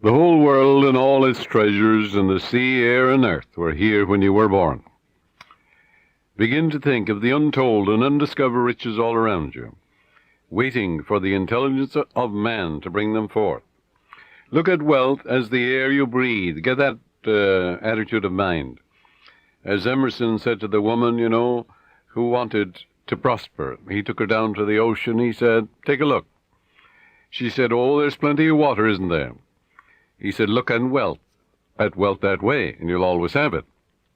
The whole world and all its treasures and the sea, air, and earth were here when you were born. Begin to think of the untold and undiscovered riches all around you, waiting for the intelligence of man to bring them forth. Look at wealth as the air you breathe. Get that attitude of mind. As Emerson said to the woman, who wanted to prosper, he took her down to the ocean. He said, "Take a look." She said, "Oh, there's plenty of water, isn't there?" He said, "Look at wealth that way, and you'll always have it."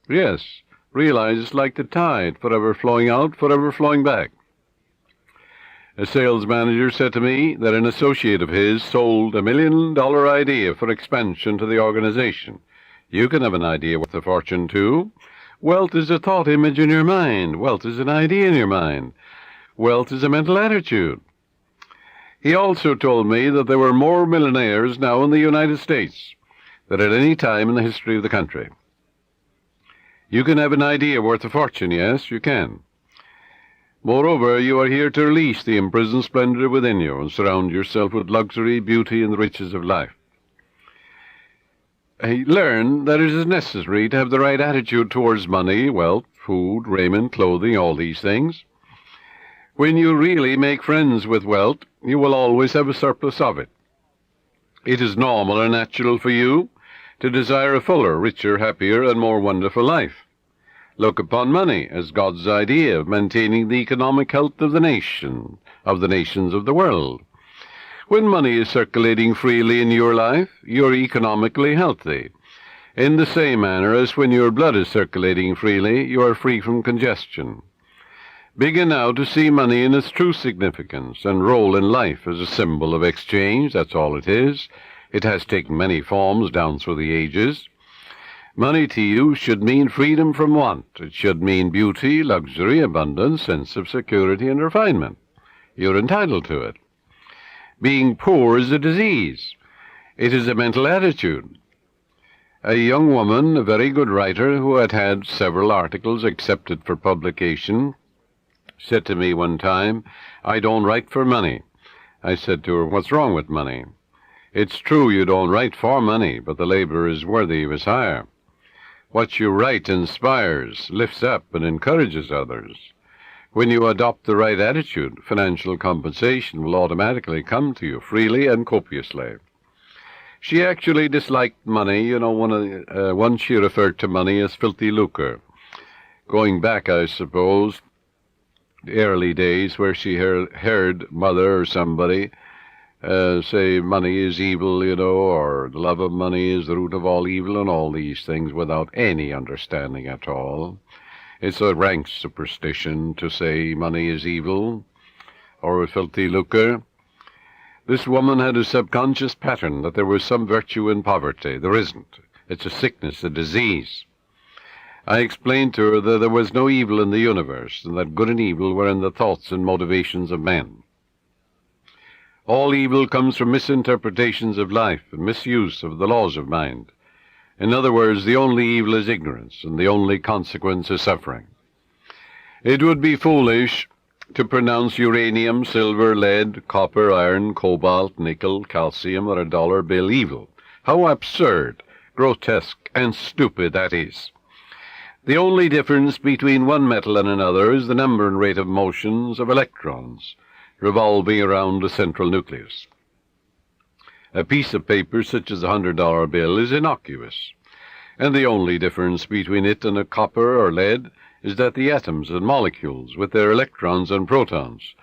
Yes, realize it's like the tide, forever flowing out, forever flowing back. A sales manager said to me that an associate of his sold $1 million idea for expansion to the organization. You can have an idea worth a fortune, too. Wealth is a thought image in your mind. Wealth is an idea in your mind. Wealth is a mental attitude. He also told me that there were more millionaires now in the United States than at any time in the history of the country. You can have an idea worth a fortune, yes, you can. Moreover, you are here to release the imprisoned splendor within you and surround yourself with luxury, beauty, and the riches of life. Learn that it is necessary to have the right attitude towards money, wealth, food, raiment, clothing, all these things. When you really make friends with wealth, you will always have a surplus of it. It is normal and natural for you to desire a fuller, richer, happier, and more wonderful life. Look upon money as God's idea of maintaining the economic health of the nations of the world. When money is circulating freely in your life, you're economically healthy. In the same manner as when your blood is circulating freely, you are free from congestion. Begin now to see money in its true significance and role in life as a symbol of exchange. That's all it is. It has taken many forms down through the ages. Money to you should mean freedom from want. It should mean beauty, luxury, abundance, sense of security, and refinement. You're entitled to it. Being poor is a disease. It is a mental attitude. A young woman, a very good writer, who had had several articles accepted for publication, said to me one time, "I don't write for money." I said to her, "What's wrong with money?" "It's true you don't write for money, but the labor is worthy of his hire. What you write inspires, lifts up, and encourages others. When you adopt the right attitude, financial compensation will automatically come to you freely and copiously." She actually disliked money. Once she referred to money as filthy lucre. Going back, I suppose, the early days where she heard mother or somebody say money is evil, or the love of money is the root of all evil, and all these things without any understanding at all. It's a rank superstition to say money is evil or a filthy lucre. This woman had a subconscious pattern that there was some virtue in poverty. There isn't. It's a sickness, a disease. I explained to her that there was no evil in the universe, and that good and evil were in the thoughts and motivations of men. All evil comes from misinterpretations of life and misuse of the laws of mind. In other words, the only evil is ignorance, and the only consequence is suffering. It would be foolish to pronounce uranium, silver, lead, copper, iron, cobalt, nickel, calcium, or a dollar bill evil. How absurd, grotesque, and stupid that is. The only difference between one metal and another is the number and rate of motions of electrons revolving around a central nucleus. A piece of paper such as a $100 bill is innocuous, and the only difference between it and a copper or lead is that the atoms and molecules, with their electrons and protons,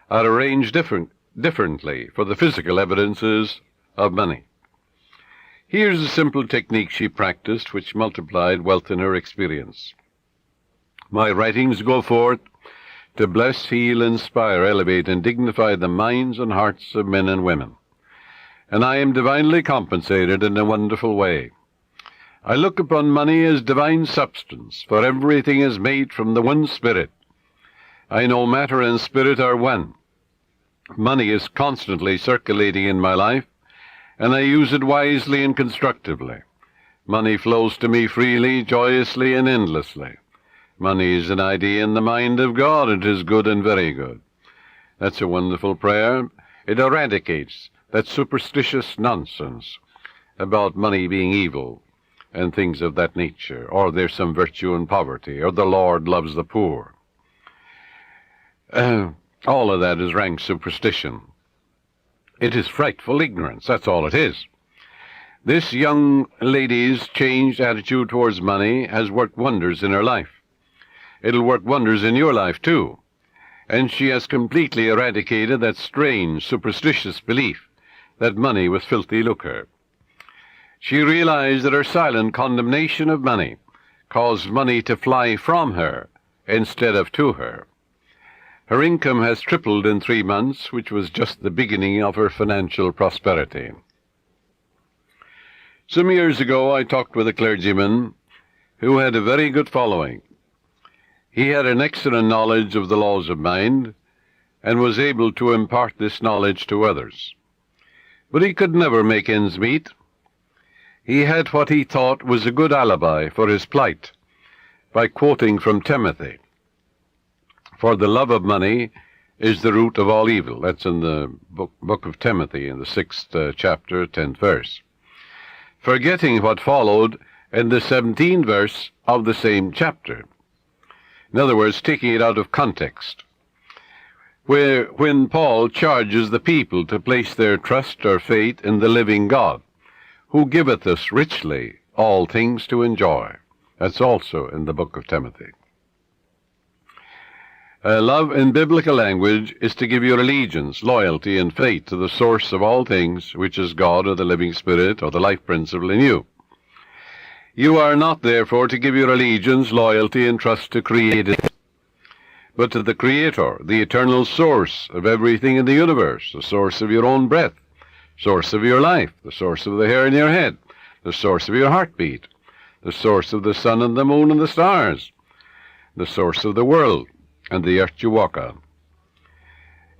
are arranged differently for the physical evidences of money. Here's a simple technique she practiced which multiplied wealth in her experience. My writings go forth to bless, heal, inspire, elevate, and dignify the minds and hearts of men and women. And I am divinely compensated in a wonderful way. I look upon money as divine substance, for everything is made from the one spirit. I know matter and spirit are one. Money is constantly circulating in my life, and I use it wisely and constructively. Money flows to me freely, joyously, and endlessly. Money is an idea in the mind of God. It is good and very good. That's a wonderful prayer. It eradicates that superstitious nonsense about money being evil and things of that nature, or there's some virtue in poverty, or the Lord loves the poor. All of that is rank superstition. It is frightful ignorance, that's all it is. This young lady's changed attitude towards money has worked wonders in her life. It'll work wonders in your life, too. And she has completely eradicated that strange, superstitious belief that money was filthy lucre. She realized that her silent condemnation of money caused money to fly from her instead of to her. Her income has tripled in 3 months, which was just the beginning of her financial prosperity. Some years ago, I talked with a clergyman who had a very good following. He had an excellent knowledge of the laws of mind and was able to impart this knowledge to others. But he could never make ends meet. He had what he thought was a good alibi for his plight by quoting from Timothy. For the love of money is the root of all evil. That's in the book of Timothy, in the 6th chapter, 10th verse. Forgetting what followed in the 17th verse of the same chapter. In other words, taking it out of context. When Paul charges the people to place their trust or faith in the living God, who giveth us richly all things to enjoy. That's also in the book of Timothy. Love in biblical language is to give your allegiance, loyalty, and faith to the source of all things, which is God or the living Spirit or the life principle in you. You are not, therefore, to give your allegiance, loyalty, and trust to created, but to the Creator, the eternal source of everything in the universe, the source of your own breath, source of your life, the source of the hair in your head, the source of your heartbeat, the source of the sun and the moon and the stars, the source of the world and the earth you walk on.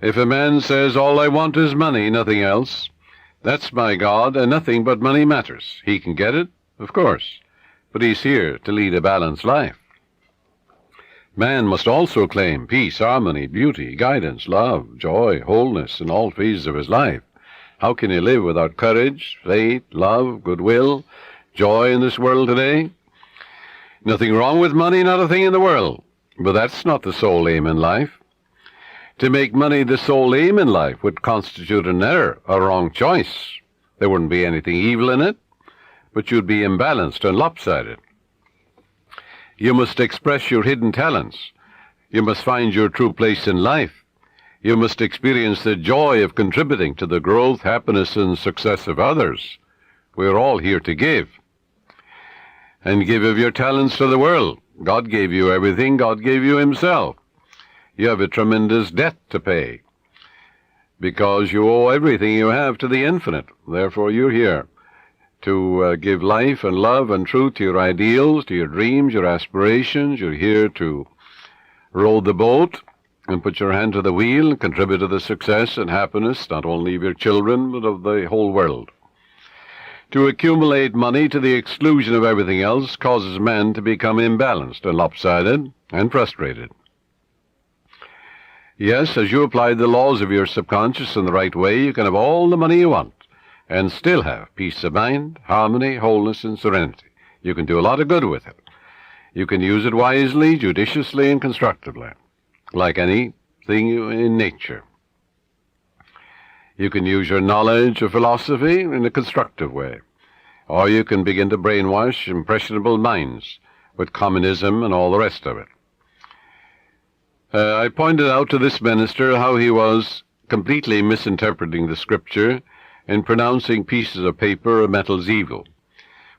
If a man says, all I want is money, nothing else, that's my God, and nothing but money matters. He can get it, of course, but he's here to lead a balanced life. Man must also claim peace, harmony, beauty, guidance, love, joy, wholeness in all phases of his life. How can he live without courage, faith, love, goodwill, joy in this world today? Nothing wrong with money, not a thing in the world. But that's not the sole aim in life. To make money the sole aim in life would constitute an error, a wrong choice. There wouldn't be anything evil in it, but you'd be imbalanced and lopsided. You must express your hidden talents. You must find your true place in life. You must experience the joy of contributing to the growth, happiness, and success of others. We're all here to give. And give of your talents to the world. God gave you everything. God gave you himself. You have a tremendous debt to pay because you owe everything you have to the infinite. Therefore, you're here to give life and love and truth to your ideals, to your dreams, your aspirations. You're here to row the boat and put your hand to the wheel and contribute to the success and happiness not only of your children but of the whole world. To accumulate money to the exclusion of everything else causes man to become imbalanced and lopsided and frustrated. Yes, as you apply the laws of your subconscious in the right way, you can have all the money you want and still have peace of mind, harmony, wholeness, and serenity. You can do a lot of good with it. You can use it wisely, judiciously, and constructively, like anything in nature. You can use your knowledge of philosophy in a constructive way, or you can begin to brainwash impressionable minds with communism and all the rest of it. I pointed out to this minister how he was completely misinterpreting the Scripture in pronouncing pieces of paper or metals evil,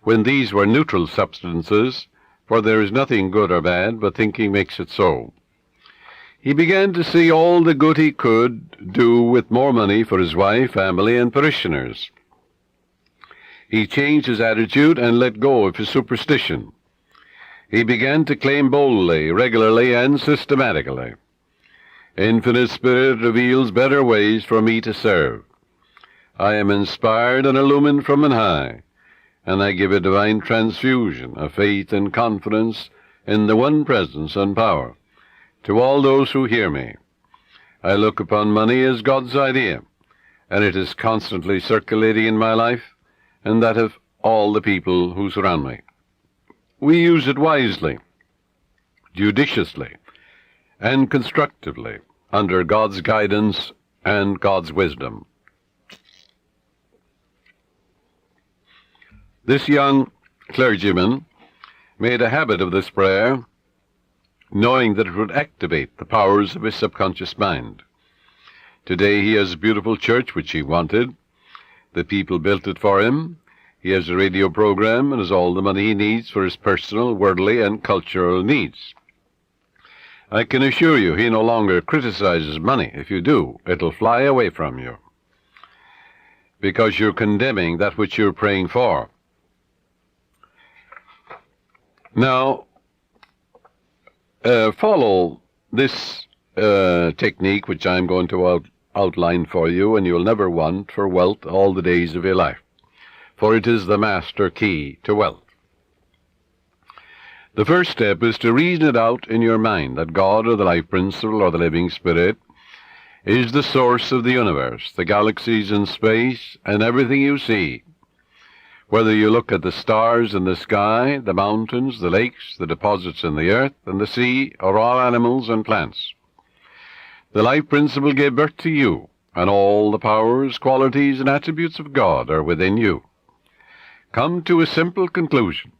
when these were neutral substances, for there is nothing good or bad, but thinking makes it so. He began to see all the good he could do with more money for his wife, family, and parishioners. He changed his attitude and let go of his superstition. He began to claim boldly, regularly, and systematically. Infinite Spirit reveals better ways for me to serve. I am inspired and illumined from on high, and I give a divine transfusion of faith and confidence in the one presence and power to all those who hear me. I look upon money as God's idea, and it is constantly circulating in my life, and that of all the people who surround me. We use it wisely, judiciously, and constructively, under God's guidance and God's wisdom. This young clergyman made a habit of this prayer, knowing that it would activate the powers of his subconscious mind. Today he has a beautiful church which he wanted. The people built it for him. He has a radio program and has all the money he needs for his personal, worldly, and cultural needs. I can assure you he no longer criticizes money. If you do, it'll fly away from you, because you're condemning that which you're praying for. Now, follow this technique which I'm going to outline for you, and you'll never want for wealth all the days of your life, for it is the master key to wealth. The first step is to reason it out in your mind that God, or the life principle, or the living spirit, is the source of the universe, the galaxies in space, and everything you see. Whether you look at the stars in the sky, the mountains, the lakes, the deposits in the earth, and the sea, or all animals and plants. The life principle gave birth to you, and all the powers, qualities, and attributes of God are within you. Come to a simple conclusion,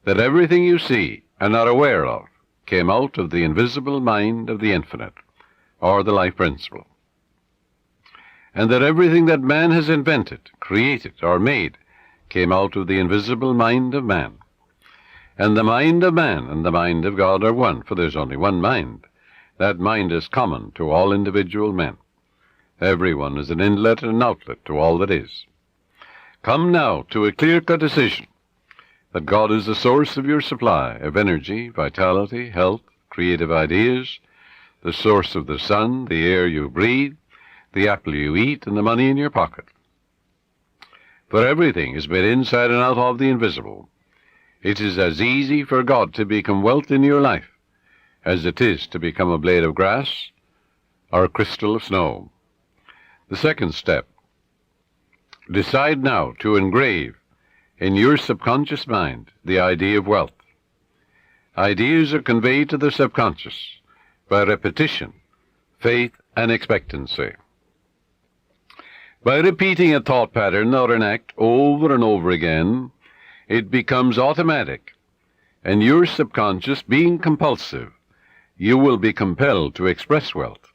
that everything you see and are aware of came out of the invisible mind of the infinite, or the life principle. And that everything that man has invented, created, or made came out of the invisible mind of man. And the mind of man and the mind of God are one, for there's only one mind. That mind is common to all individual men. Everyone is an inlet and an outlet to all that is. Come now to a clear-cut decision that God is the source of your supply of energy, vitality, health, creative ideas, the source of the sun, the air you breathe, the apple you eat, and the money in your pocket. For everything is made inside and out of the invisible. It is as easy for God to become wealth in your life as it is to become a blade of grass or a crystal of snow. The second step, decide now to engrave in your subconscious mind the idea of wealth. Ideas are conveyed to the subconscious by repetition, faith, and expectancy. By repeating a thought pattern or an act over and over again, it becomes automatic, and your subconscious being compulsive, you will be compelled to express wealth.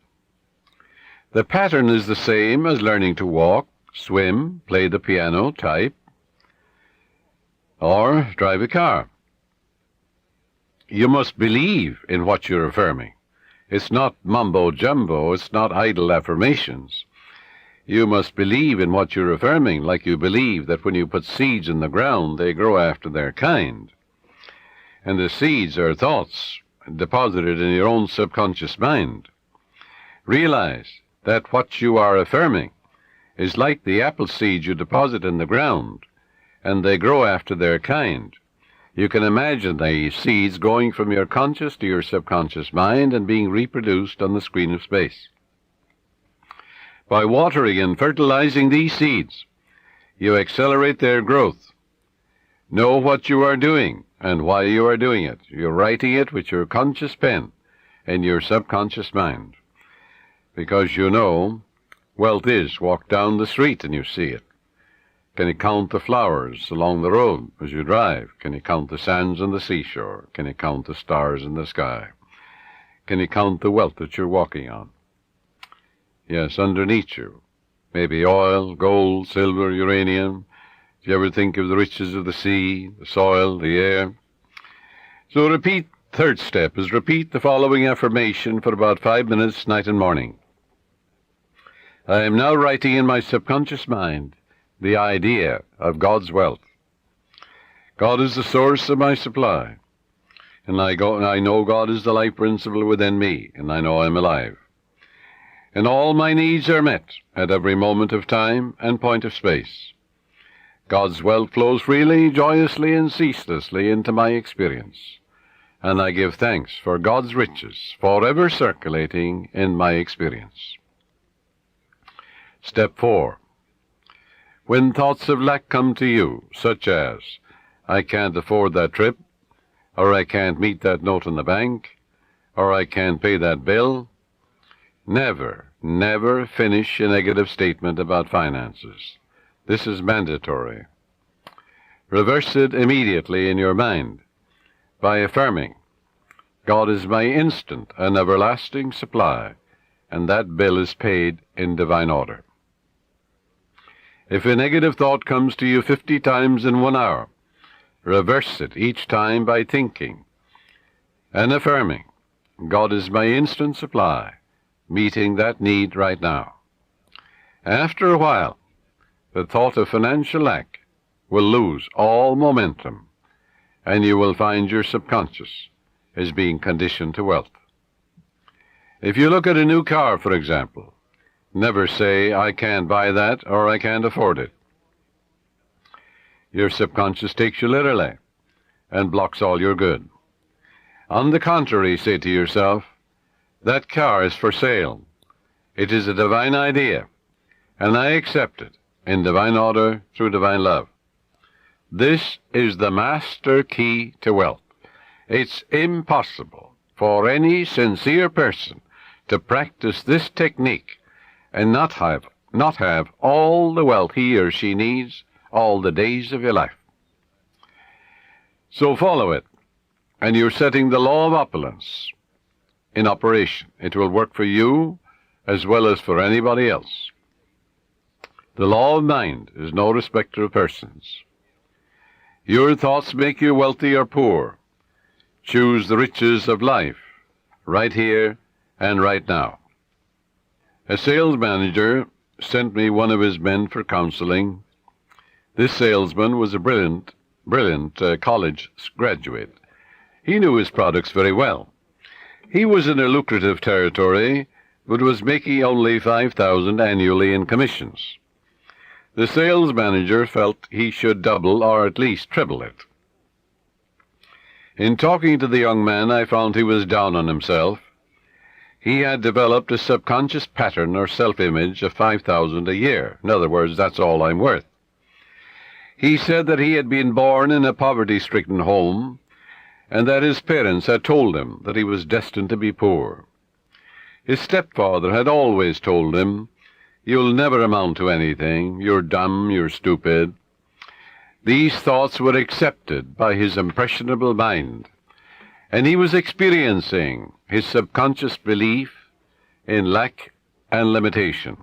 The pattern is the same as learning to walk, swim, play the piano, type, or drive a car. You must believe in what you're affirming. It's not mumbo-jumbo, it's not idle affirmations. You must believe in what you're affirming, like you believe that when you put seeds in the ground, they grow after their kind. And the seeds are thoughts deposited in your own subconscious mind. Realize that what you are affirming is like the apple seeds you deposit in the ground, and they grow after their kind. You can imagine these seeds going from your conscious to your subconscious mind and being reproduced on the screen of space. By watering and fertilizing these seeds, you accelerate their growth. Know what you are doing and why you are doing it. You're writing it with your conscious pen in your subconscious mind, because you know wealth is. Walk down the street and you see it. Can you count the flowers along the road as you drive? Can you count the sands on the seashore? Can you count the stars in the sky? Can you count the wealth that you're walking on? Yes, underneath you. Maybe oil, gold, silver, uranium. Do you ever think of the riches of the sea, the soil, the air? So third step is repeat the following affirmation for about 5 minutes, night and morning. I am now writing in my subconscious mind the idea of God's wealth. God is the source of my supply, and I know God is the life principle within me, and I know I'm alive. And all my needs are met at every moment of time and point of space. God's wealth flows freely, joyously, and ceaselessly into my experience, and I give thanks for God's riches forever circulating in my experience. Step 4. When thoughts of lack come to you, such as, I can't afford that trip, or I can't meet that note in the bank, or I can't pay that bill, never finish a negative statement about finances. This is mandatory. Reverse it immediately in your mind by affirming, God is my instant and everlasting supply, and that bill is paid in divine order. If a negative thought comes to you 50 times in 1 hour, reverse it each time by thinking and affirming, God is my instant supply, meeting that need right now. After a while, the thought of financial lack will lose all momentum, and you will find your subconscious is being conditioned to wealth. If you look at a new car, for example, never say, I can't buy that or I can't afford it. Your subconscious takes you literally and blocks all your good. On the contrary, say to yourself, that car is for sale. It is a divine idea, and I accept it in divine order through divine love. This is the master key to wealth. It's impossible for any sincere person to practice this technique and not have all the wealth he or she needs all the days of your life. So follow it, and you're setting the law of opulence in operation. It will work for you as well as for anybody else. The law of mind is no respecter of persons. Your thoughts make you wealthy or poor. Choose the riches of life, right here and right now. A sales manager sent me one of his men for counseling. This salesman was a brilliant college graduate. He knew his products very well. He was in a lucrative territory, but was making only $5,000 annually in commissions. The sales manager felt he should double or at least triple it. In talking to the young man, I found he was down on himself. He had developed a subconscious pattern or self-image of $5,000 a year. In other words, that's all I'm worth. He said that he had been born in a poverty-stricken home, and that his parents had told him that he was destined to be poor. His stepfather had always told him, you'll never amount to anything, you're dumb, you're stupid. These thoughts were accepted by his impressionable mind, and he was experiencing his subconscious belief in lack and limitation.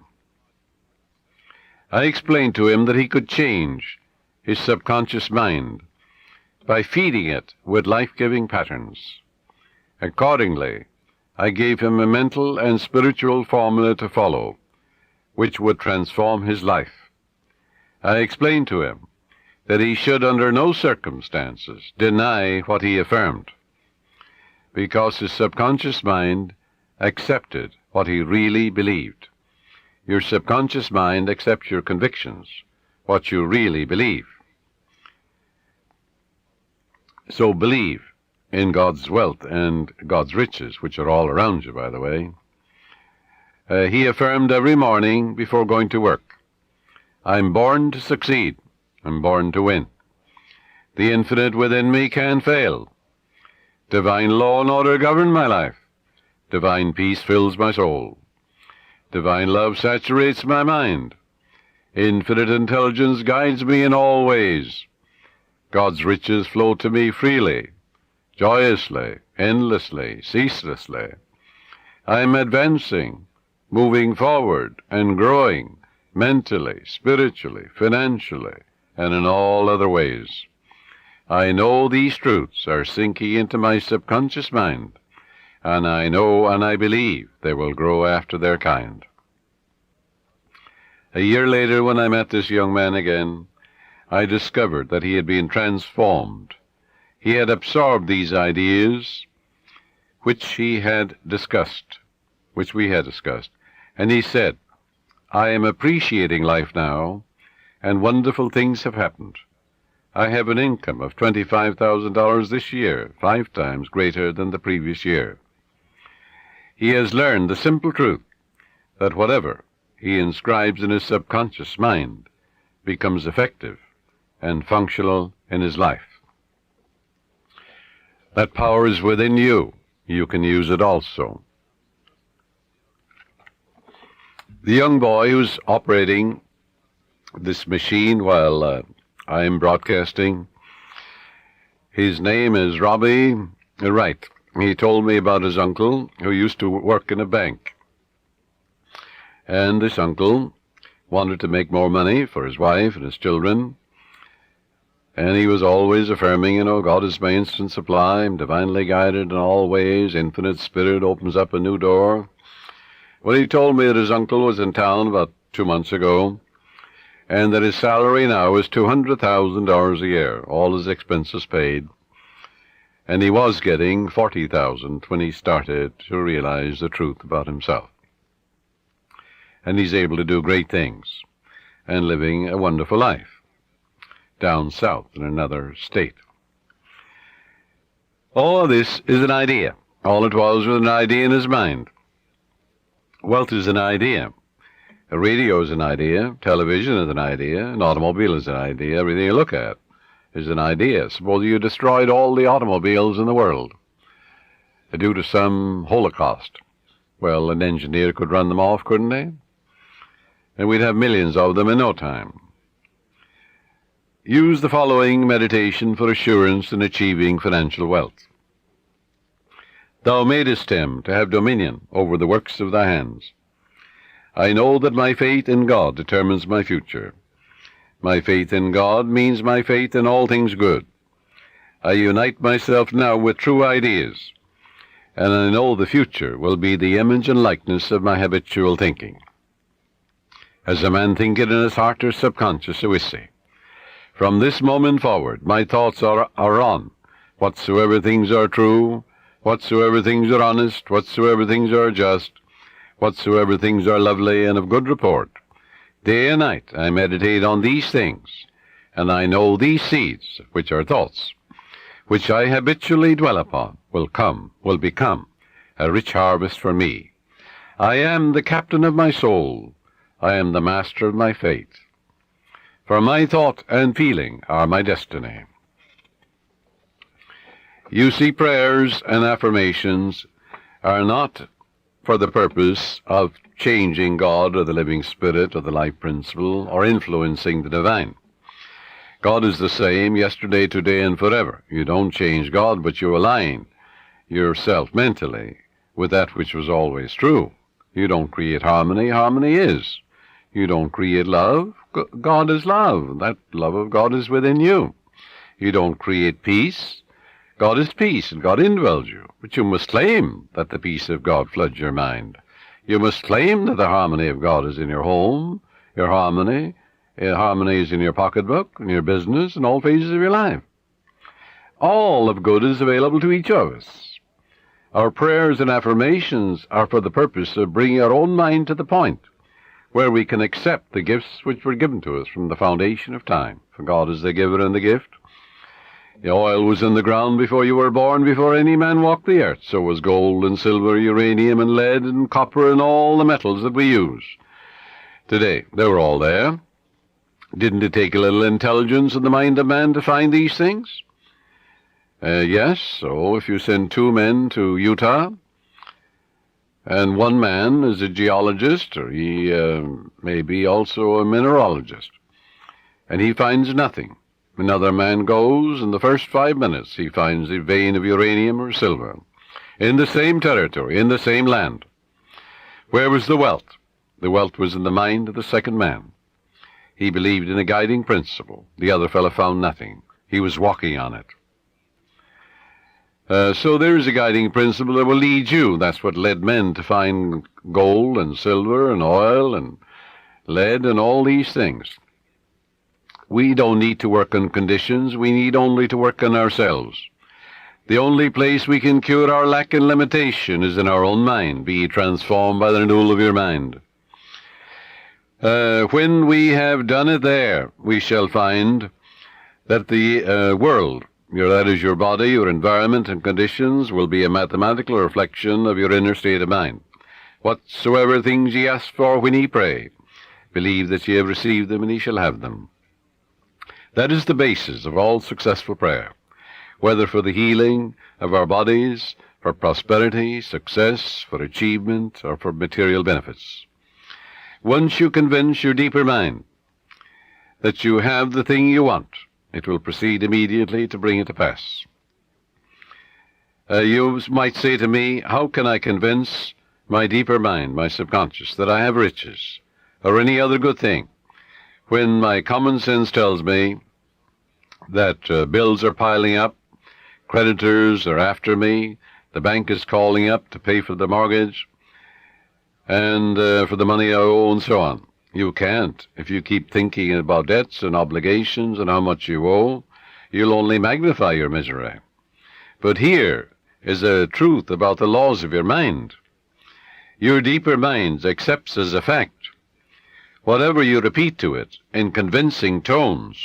I explained to him that he could change his subconscious mind by feeding it with life-giving patterns. Accordingly, I gave him a mental and spiritual formula to follow, which would transform his life. I explained to him that he should under no circumstances deny what he affirmed, because his subconscious mind accepted what he really believed. Your subconscious mind accepts your convictions, what you really believe. So believe in God's wealth and God's riches, which are all around you, by the way. He affirmed every morning before going to work, I'm born to succeed. I'm born to win. The infinite within me can't fail. Divine law and order govern my life. Divine peace fills my soul. Divine love saturates my mind. Infinite intelligence guides me in all ways. God's riches flow to me freely, joyously, endlessly, ceaselessly. I am advancing, moving forward, and growing mentally, spiritually, financially, and in all other ways. I know these truths are sinking into my subconscious mind, and I know and I believe they will grow after their kind. A year later, when I met this young man again, I discovered that he had been transformed. He had absorbed these ideas which we had discussed, and he said, I am appreciating life now, and wonderful things have happened. I have an income of $25,000 this year, 5 times greater than the previous year. He has learned the simple truth that whatever he inscribes in his subconscious mind becomes effective and functional in his life. That power is within you. You can use it also. The young boy who's operating this machine while I'm broadcasting, his name is Robbie Wright. He told me about his uncle who used to work in a bank. And this uncle wanted to make more money for his wife and his children. And he was always affirming, God is my instant supply, I'm divinely guided in all ways, infinite spirit opens up a new door. Well, he told me that his uncle was in town about 2 months ago, and that his salary now is $200,000 a year, all his expenses paid. And he was getting $40,000 when he started to realize the truth about himself. And he's able to do great things and living a wonderful life down south in another state. All of this is an idea. All it was an idea in his mind. Wealth is an idea. A radio is an idea. Television is an idea. An automobile is an idea. Everything you look at is an idea. Suppose you destroyed all the automobiles in the world due to some holocaust. Well, an engineer could run them off, couldn't they? And we'd have millions of them in no time. Use the following meditation for assurance in achieving financial wealth. Thou madest him to have dominion over the works of thy hands. I know that my faith in God determines my future. My faith in God means my faith in all things good. I unite myself now with true ideas, and I know the future will be the image and likeness of my habitual thinking. As a man thinketh in his heart or subconscious, so is he. From this moment forward, my thoughts are on whatsoever things are true, whatsoever things are honest, whatsoever things are just, whatsoever things are lovely and of good report. Day and night I meditate on these things, and I know these seeds, which are thoughts, which I habitually dwell upon, will become a rich harvest for me. I am the captain of my soul. I am the master of my fate. For my thought and feeling are my destiny. You see, prayers and affirmations are not for the purpose of changing God or the living spirit or the life principle or influencing the divine. God is the same yesterday, today, and forever. You don't change God, but you align yourself mentally with that which was always true. You don't create harmony. Harmony is. You don't create love. God is love. That love of God is within you. You don't create peace. God is peace, and God indwells you. But you must claim that the peace of God floods your mind. You must claim that the harmony of God is in your home, your harmony is in your pocketbook, in your business, in all phases of your life. All of good is available to each of us. Our prayers and affirmations are for the purpose of bringing our own mind to the point where we can accept the gifts which were given to us from the foundation of time. For God is the giver and the gift. The oil was in the ground before you were born, before any man walked the earth. So was gold and silver, uranium and lead and copper and all the metals that we use today. They were all there. Didn't it take a little intelligence in the mind of man to find these things? Yes, so if you send 2 men to Utah, and one man is a geologist, or he may be also a mineralogist, and he finds nothing. Another man goes, in the first 5 minutes he finds a vein of uranium or silver, in the same territory, in the same land. Where was the wealth? The wealth was in the mind of the second man. He believed in a guiding principle. The other fellow found nothing. He was walking on it. So there is a guiding principle that will lead you. That's what led men to find gold and silver and oil and lead and all these things. We don't need to work on conditions. We need only to work on ourselves. The only place we can cure our lack and limitation is in our own mind. Be ye transformed by the renewal of your mind. When we have done it there, we shall find that the world, that is your body, your environment and conditions, will be a mathematical reflection of your inner state of mind. Whatsoever things ye ask for when ye pray, believe that ye have received them, and ye shall have them. That is the basis of all successful prayer, whether for the healing of our bodies, for prosperity, success, for achievement, or for material benefits. Once you convince your deeper mind that you have the thing you want, it will proceed immediately to bring it to pass. You might say to me, how can I convince my deeper mind, my subconscious, that I have riches or any other good thing, when my common sense tells me that bills are piling up, creditors are after me, the bank is calling up to pay for the mortgage, and for the money I owe, and so on. You can't. If you keep thinking about debts and obligations and how much you owe, you'll only magnify your misery. But here is a truth about the laws of your mind. Your deeper mind accepts as a fact whatever you repeat to it in convincing tones,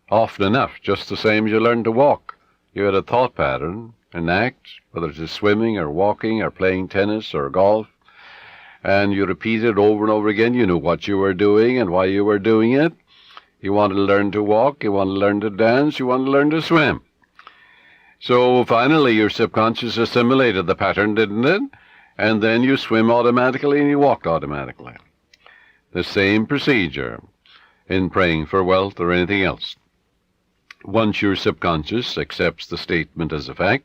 often enough, just the same as you learn to walk. You had a thought pattern, an act, whether it is swimming or walking or playing tennis or golf, and you repeat it over and over again. You knew what you were doing and why you were doing it. You wanted to learn to walk, you wanted to learn to dance, you wanted to learn to swim. So finally your subconscious assimilated the pattern, didn't it? And then you swim automatically and you walked automatically. The same procedure in praying for wealth or anything else. Once your subconscious accepts the statement as a fact,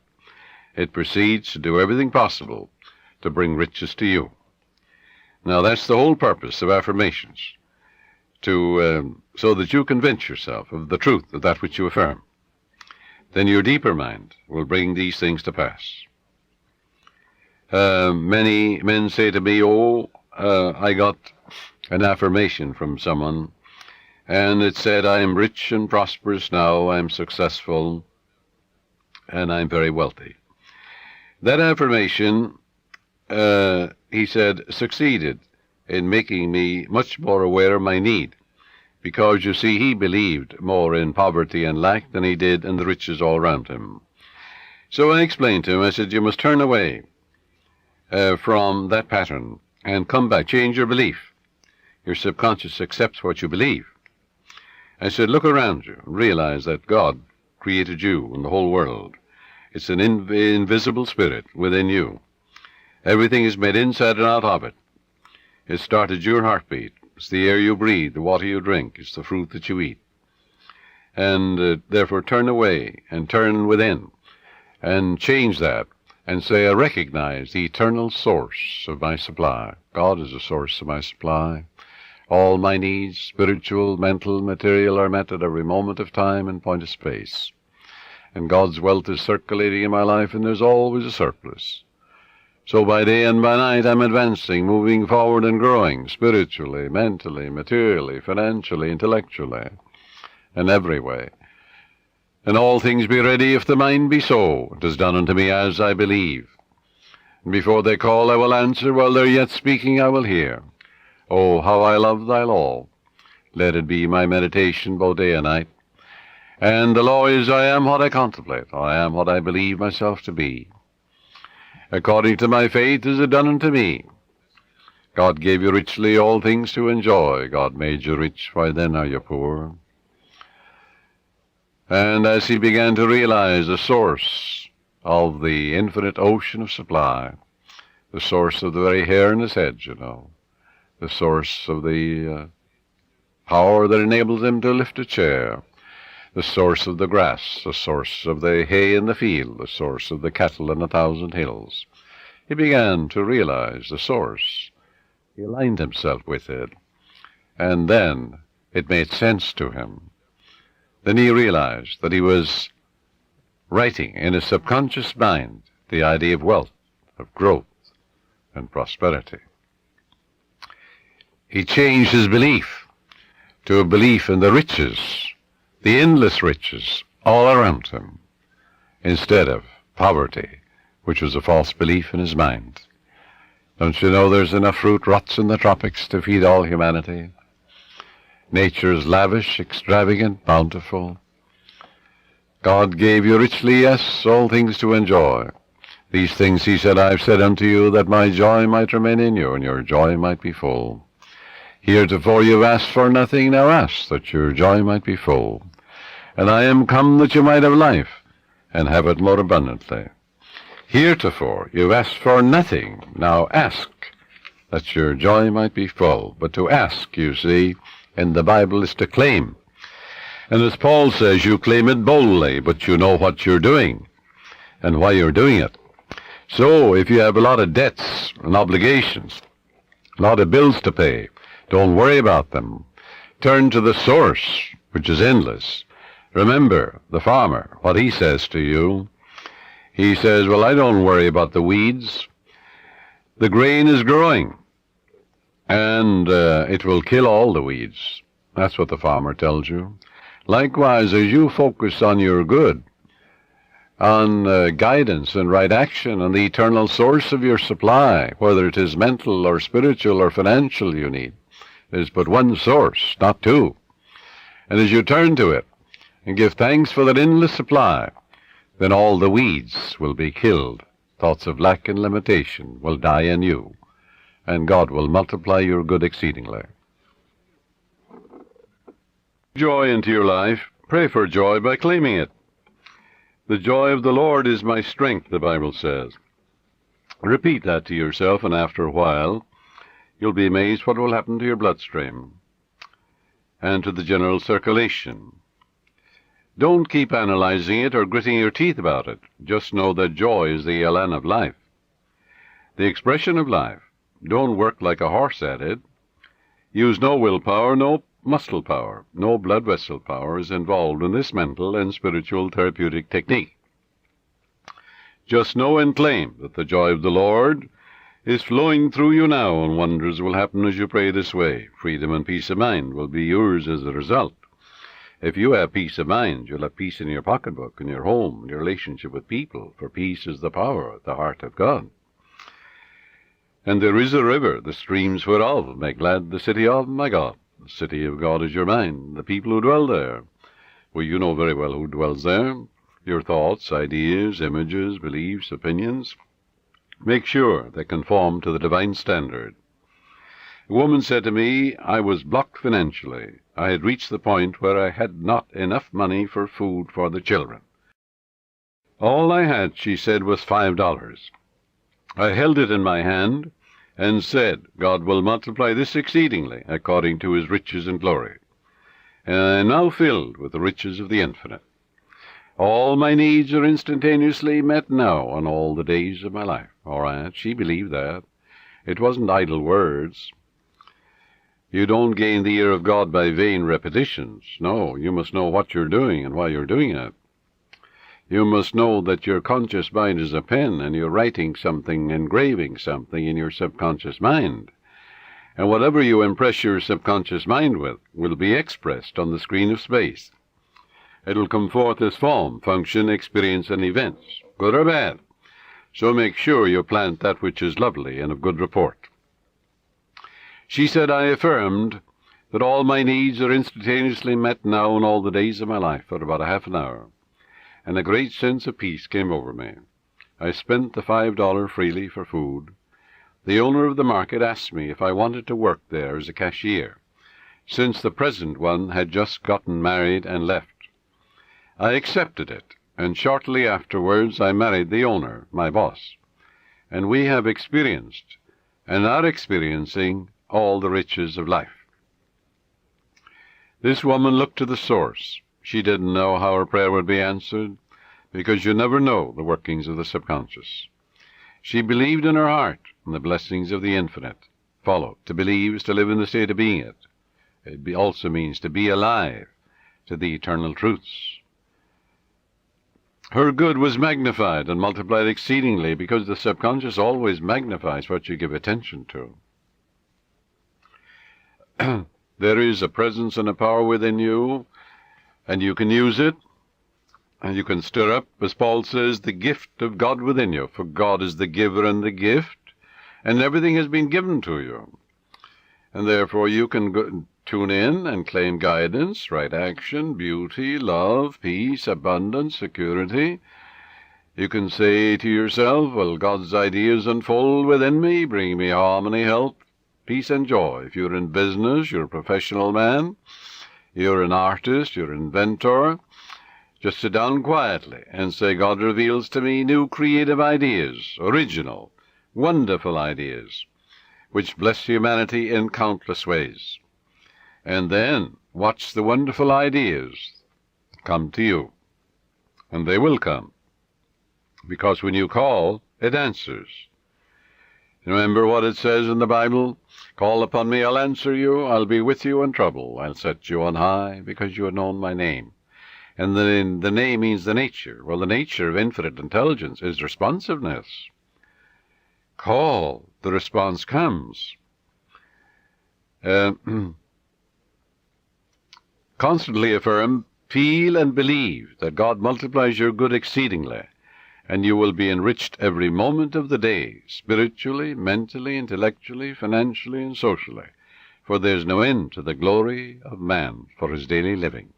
it proceeds to do everything possible to bring riches to you. Now that's the whole purpose of affirmations, so that you convince yourself of the truth of that which you affirm. Then your deeper mind will bring these things to pass. Many men say to me, I got an affirmation from someone, and it said, I am rich and prosperous now, I am successful, and I'm very wealthy. That affirmation, he said, succeeded in making me much more aware of my need, because, you see, he believed more in poverty and lack than he did in the riches all around him. So I explained to him, I said, you must turn away from that pattern and come back, change your belief. Your subconscious accepts what you believe. I said, look around you and realize that God created you and the whole world. It's an invisible spirit within you. Everything is made inside and out of it. It started your heartbeat. It's the air you breathe, the water you drink. It's the fruit that you eat. And therefore turn away and turn within and change that and say, I recognize the eternal source of my supply. God is the source of my supply. All my needs, spiritual, mental, material, are met at every moment of time and point of space. And God's wealth is circulating in my life, and there's always a surplus. So by day and by night I'm advancing, moving forward and growing, spiritually, mentally, materially, financially, intellectually, and every way. And all things be ready if the mind be so. It is done unto me as I believe. And before they call I will answer, while they're yet speaking I will hear. Oh, how I love thy law. Let it be my meditation both day and night. And the law is, I am what I contemplate. I am what I believe myself to be. According to my faith is it done unto me. God gave you richly all things to enjoy. God made you rich, why then are you poor? And as he began to realize the source of the infinite ocean of supply, the source of the very hair in his head, you know, the source of the power that enables him to lift a chair, the source of the grass, the source of the hay in the field, the source of the cattle in 1,000 hills. He began to realize the source. He aligned himself with it, and then it made sense to him. Then he realized that he was writing in his subconscious mind the idea of wealth, of growth, and prosperity. He changed his belief to a belief in the riches, the endless riches all around him, instead of poverty, which was a false belief in his mind. Don't you know there's enough fruit rots in the tropics to feed all humanity? Nature is lavish, extravagant, bountiful. God gave you richly, yes, all things to enjoy. These things, he said, I've said unto you, that my joy might remain in you, and your joy might be full. Heretofore you've asked for nothing, now ask that your joy might be full. And I am come that you might have life, and have it more abundantly. Heretofore you've asked for nothing. Now ask, that your joy might be full. But to ask, you see, in the Bible is to claim. And as Paul says, you claim it boldly, but you know what you're doing and why you're doing it. So if you have a lot of debts and obligations, a lot of bills to pay, don't worry about them. Turn to the source, which is endless. Remember the farmer, what he says to you. He says, well, I don't worry about the weeds. The grain is growing, and it will kill all the weeds. That's what the farmer tells you. Likewise, as you focus on your good, on guidance and right action, on the eternal source of your supply, whether it is mental or spiritual or financial you need, there's but one source, not two. And as you turn to it and give thanks for that endless supply, then all the weeds will be killed. Thoughts of lack and limitation will die in you, and God will multiply your good exceedingly. Joy into your life. Pray for joy by claiming it. The joy of the Lord is my strength, the Bible says. Repeat that to yourself, and after a while, you'll be amazed what will happen to your bloodstream and to the general circulation. Don't keep analyzing it or gritting your teeth about it. Just know that joy is the elan of life, the expression of life. Don't work like a horse at it. Use no willpower, no muscle power, no blood vessel power is involved in this mental and spiritual therapeutic technique. Just know and claim that the joy of the Lord is flowing through you now, and wonders will happen as you pray this way. Freedom and peace of mind will be yours as a result. If you have peace of mind, you'll have peace in your pocketbook, in your home, in your relationship with people, for peace is the power of the heart of God. And there is a river, the streams whereof make glad the city of my God. The city of God is your mind, the people who dwell there. Well, you know very well who dwells there. Your thoughts, ideas, images, beliefs, opinions. Make sure they conform to the divine standard. A woman said to me, I was blocked financially. I had reached the point where I had not enough money for food for the children. All I had, she said, was $5. I held it in my hand and said, God will multiply this exceedingly according to his riches and glory. And I am now filled with the riches of the infinite. All my needs are instantaneously met now on all the days of my life. All right, she believed that. It wasn't idle words. You don't gain the ear of God by vain repetitions. No, you must know what you're doing and why you're doing it. You must know that your conscious mind is a pen, and you're writing something, engraving something in your subconscious mind. And whatever you impress your subconscious mind with will be expressed on the screen of space. It'll come forth as form, function, experience, and events, good or bad. So make sure you plant that which is lovely and of good report. She said, I affirmed that all my needs are instantaneously met now in all the days of my life for about a half an hour, and a great sense of peace came over me. I spent the $5 freely for food. The owner of the market asked me if I wanted to work there as a cashier, since the present one had just gotten married and left. I accepted it, and shortly afterwards I married the owner, my boss, and we have experienced and are experiencing all the riches of life. This woman looked to the source. She didn't know how her prayer would be answered, because you never know the workings of the subconscious. She believed in her heart in the blessings of the infinite. Follow. To believe is to live in the state of being it. It also means to be alive to the eternal truths. Her good was magnified and multiplied exceedingly, because the subconscious always magnifies what you give attention to. There is a presence and a power within you, and you can use it, and you can stir up, as Paul says, the gift of God within you, for God is the giver and the gift, and everything has been given to you. And therefore you can tune in and claim guidance, right action, beauty, love, peace, abundance, security. You can say to yourself, well, God's ideas unfold within me, bring me harmony, health, peace, and joy. If you're in business, you're a professional man, You're an artist, you're an inventor. Just sit down quietly and say, God reveals to me new creative ideas, original, wonderful ideas, which bless humanity in countless ways. And then watch the wonderful ideas come to you. And they will come, because when you call, it answers. Remember what it says in the Bible? Call upon me, I'll answer you. I'll be with you in trouble. I'll set you on high, because you have known my name. And then the name means the nature. Well, the nature of infinite intelligence is responsiveness. Call, the response comes. Constantly affirm, feel and believe that God multiplies your good exceedingly, and you will be enriched every moment of the day, spiritually, mentally, intellectually, financially, and socially, for there is no end to the glory of man for his daily living.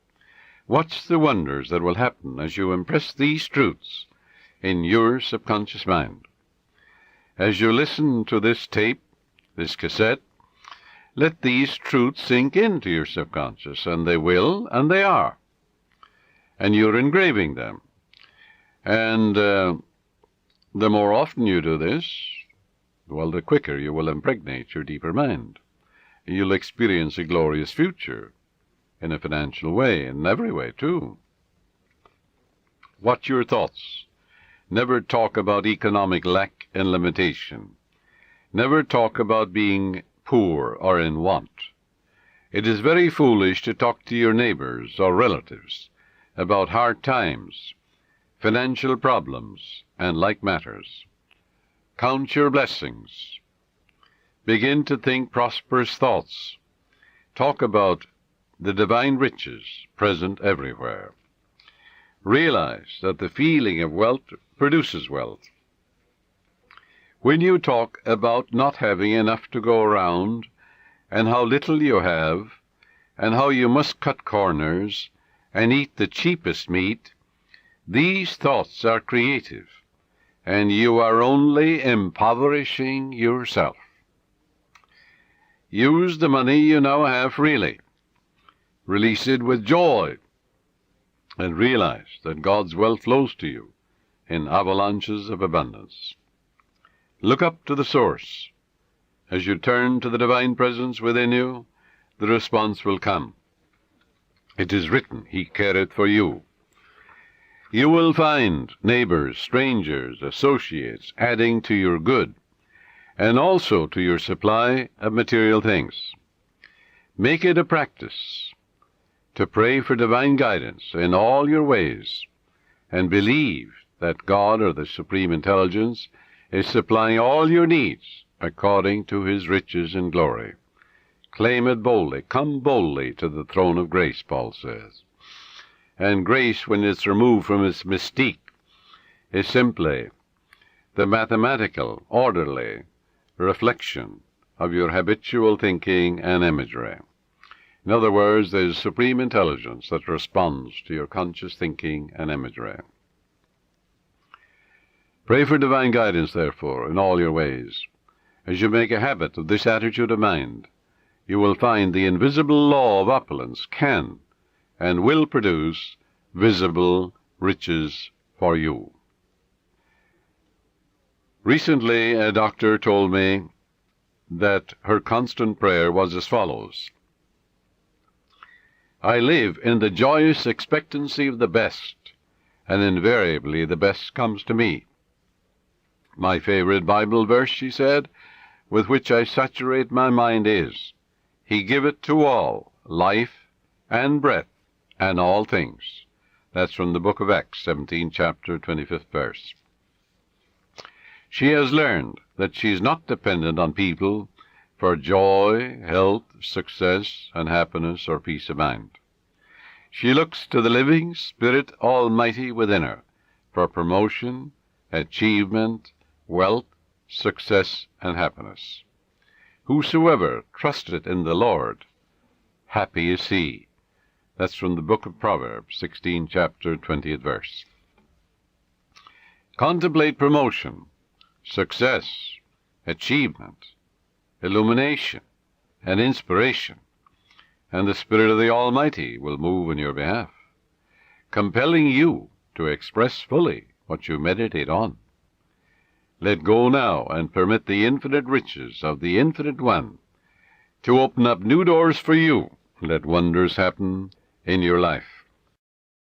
Watch the wonders that will happen as you impress these truths in your subconscious mind. As you listen to this tape, this cassette, let these truths sink into your subconscious, and they will, and they are. And you're engraving them. And the more often you do this, well, the quicker you will impregnate your deeper mind. You'll experience a glorious future in a financial way, in every way, too. Watch your thoughts. Never talk about economic lack and limitation. Never talk about being poor or in want. It is very foolish to talk to your neighbors or relatives about hard times, financial problems, and like matters. Count your blessings. Begin to think prosperous thoughts. Talk about the divine riches present everywhere. Realize that the feeling of wealth produces wealth. When you talk about not having enough to go around, and how little you have, and how you must cut corners and eat the cheapest meat, these thoughts are creative, and you are only impoverishing yourself. Use the money you now have freely. Release it with joy, and realize that God's wealth flows to you in avalanches of abundance. Look up to the source. As you turn to the divine presence within you, the response will come. It is written, He careth for you. You will find neighbors, strangers, associates adding to your good, and also to your supply of material things. Make it a practice to pray for divine guidance in all your ways, and believe that God, or the Supreme Intelligence, is supplying all your needs according to His riches and glory. Claim it boldly. Come boldly to the throne of grace, Paul says. And grace, when it's removed from its mystique, is simply the mathematical, orderly reflection of your habitual thinking and imagery. In other words, there is supreme intelligence that responds to your conscious thinking and imagery. Pray for divine guidance, therefore, in all your ways. As you make a habit of this attitude of mind, you will find the invisible law of opulence can and will produce visible riches for you. Recently, a doctor told me that her constant prayer was as follows: I live in the joyous expectancy of the best, and invariably the best comes to me. My favorite Bible verse, she said, with which I saturate my mind is, He giveth to all life and breath and all things. That's from the book of Acts, 17th chapter, 25th verse. She has learned that she is not dependent on people for joy, health, success, and happiness or peace of mind. She looks to the living Spirit Almighty within her for promotion, achievement, wealth, success, and happiness. Whosoever trusteth in the Lord, happy is he. That's from the book of Proverbs, 16th chapter, 20th verse. Contemplate promotion, success, achievement, illumination, and inspiration and the Spirit of the Almighty will move in your behalf, compelling you to express fully what you meditate on. Let go now and permit the infinite riches of the Infinite One to open up new doors for you. Let wonders happen in your life.